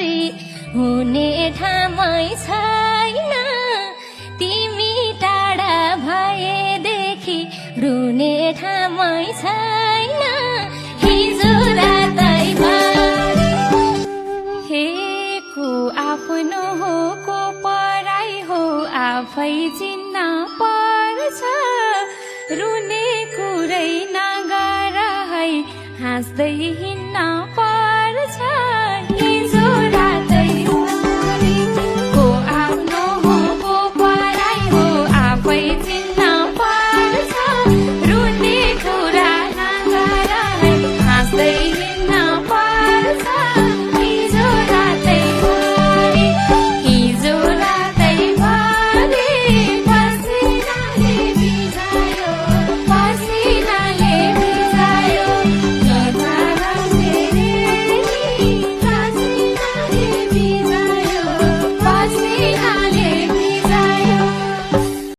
गल्ती हुने ठामै छैन तिमी टाढा भएदेखि रुने ठामै छैन हिजो रातै हे को आफ्नो हो को पराई हो आफै चिन्न पर्छ रुने कुरै नगर है हाँस्दै हिँड्न पर्छ